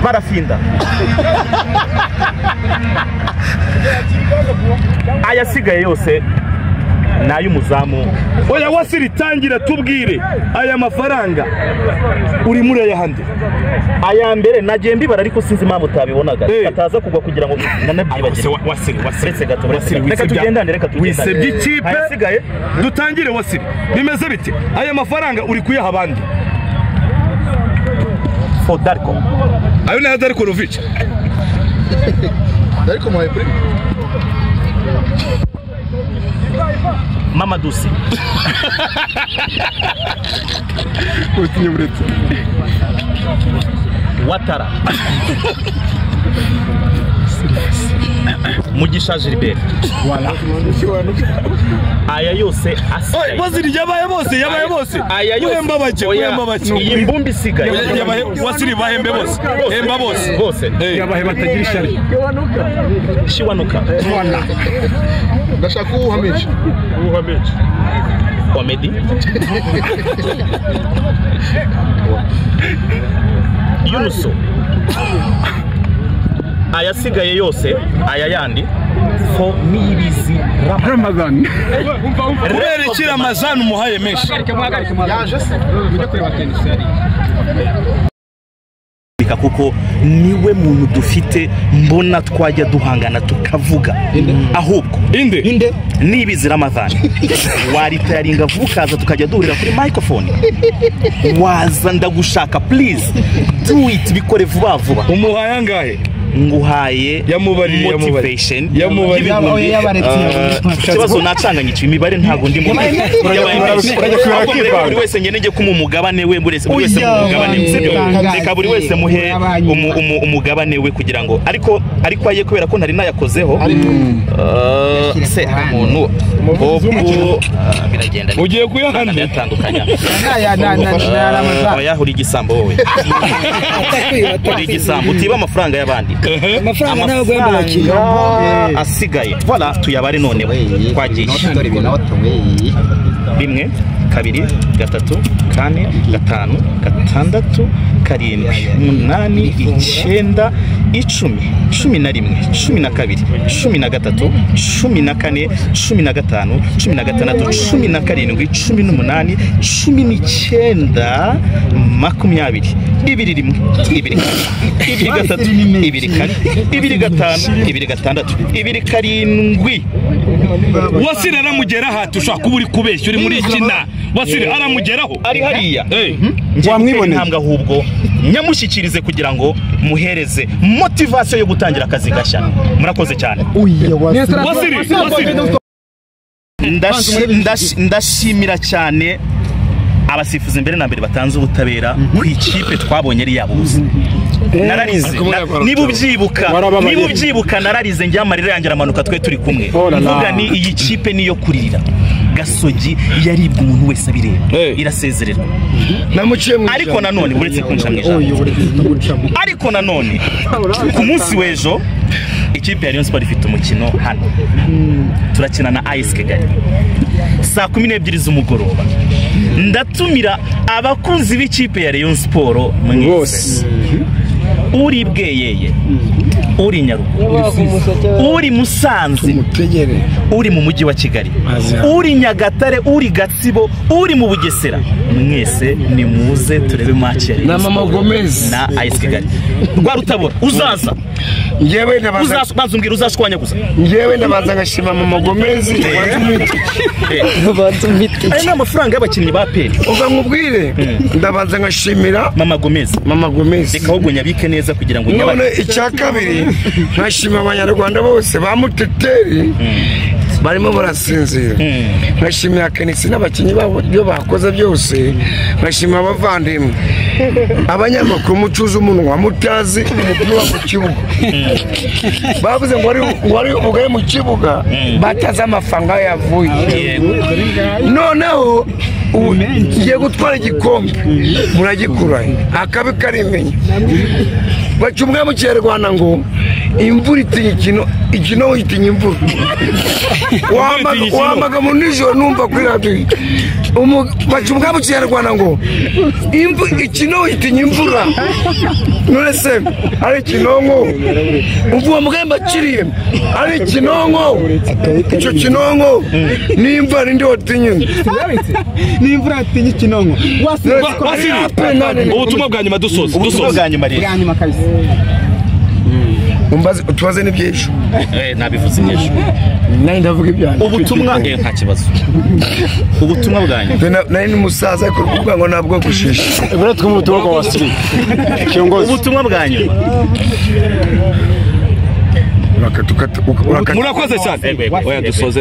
barafinda ayasigaye yose nayo umuzamu. Oya Wasiri tangira tubwire aya mafaranga uri muri aya handi. Aya mbere nagiye mbibara ariko sinzi impamvu utabibonaga ataza kugwa kugira ngo nanabyibagire. Wasiri reka tugendane wisebye ikipe ayasigaye dutangire. Wasiri bimeze bite aya mafaranga uri kuyaha abandi? For Darko ayo na Darko Rovic Darko mwaye prime Mama Dusi utinye buretse Watara Mugisha Gilbert aya yose Wasiri yabaye bose aya yose uhemba bake iyi mbumbi isigaye yabaye Wasiri bahembe bose hemba bose yabaye batagira ishari Shiwanuka ndashaka uhameje Comedy Yunuso ayasigaye yose aya yandi for Niyibizi Ramadan kubera iki Ramazan umuhaye menshi yaje se mujye kureba tennis yari kuko niwe muntu dufite mbona twajya duhangana tukavuga ahubwo inde Niyibizi Ramadan waritaringa vukaza tukajya duhurira kuri microphone waza ndagushaka please do it bikore vuba umuhaye angahe nguhaye motivation ikibazo nacanganyije imibare ntago ndimo buri wese ngenege ko umugabane we buri wese umugabane sibyo reka buri wese muhe umugabane we kugira ngo ariko aye kubera ko ntari nayakozeho se umuntu biragenda ugiye kuyahanda yatandukanya yahuri igisambo wowe uri igisambo utiba amafaranga y'abandi amafaranga ntabwo yambarakiye asigaye voilà tuyabare none twagiye bimwe kabiri gatatu kane gatanu gatandatu karindwi umunani icyenda icumi cumi na rimwe cumi na kabiri cumi na gatatu cumi na kane cumi na gatanu cumi na gatandatu cumi na karindwi cumi n'umunani cumi n'icyenda makumyabiri ibiri rimwe ibiri gatatu ibiri kane ibiri gatanu ibiri gatandatu ibiri karindwi Wasiri aramugera hati ushaka kuba uri kubeshya uri muri ikina Wasiri aramugeraho ari hariya wamwiboneye ntambwe ahubwo nyamushyikirize kugira ngo muhereze motivation yo gutangira akazi gashya murakoze cyane ndashimira cyane abasifuzi mbere na mbere batanze ubutabera ku ikipe twabonye ari yabuze nararize niba ubyibuka nararize njya amarira yanjye aramanuka twe turi kumwe mvuga ni iyi kipe niyo kuririra Gasogi yaribwa umuntu wese abireba irasezererwa ariko nanone uretse kuncamwe ariko nanone ku munsi w'ejo ikipe ya Rayon Sport ifite umukino hano turakina na AS Kigali saa 12 z'umugoroba ndatumira abakunzi b'ikipe ya Rayon Sport mwese uri Bweyeye uri Nyarugo uri Musanze uri mu mujyi wa Kigali uri Nyagatare uri Gatsibo uri mu Bugesera mwese ni muze turebe match ya na Mama Gomez na AS Kigali rwa Rutabora uzaza ngewe ndabaza bazumvira uzashwanya gusa ngewe ndabaza ngashima Mama Gomez bantumite ari n'amafaranga y'abakinnyi ba PL uva nkubwire ndabaza ngashimira Mama Gomez reka ahubwo nyabike neza kugira ngo none icya kabiri nkashima abanyarwanda bose bamuteteri barimo barasinzira nkashimira Kenisi n'abakinnyi babo byo bakoze byose nkashimira abavandimwe abanyamakuru mucuza umunwa mutazi umupira wa kibuga bavuze ngo wari ugaye mu kibuga bataze amafaranga yavuye noneho ngiye gutwara igikombe muragikura akabi karimenya bacumwe mu Kinyarwanda ngo imvura itinya ikino uyitinya imvura wamaga mu nijoro numva kuri radio bacumbwa mu Kinyarwanda ngo ikino itinya imvura none se ari kinonko uvuga mugamba kiriye ari kinonko icyo kinonko nimba ndi otinye n'imvura atinya kinonko ubutumwa bwa nyuma dusoza bwa nyuma rero bwa nyuma kabisa umbaze tubaze n'ibyesho nabivuze nyesho nari ndavuga ibyanjye ubutumwa nta kibazo ubutumwa bwa nyuma nari n'umusaza ariko kuvuga ngo ntabwo gushisha ibura twumva ubutumwa bwa wasiri kiongozi ubutumwa bwa nyuma murakoze cyane oya dusoze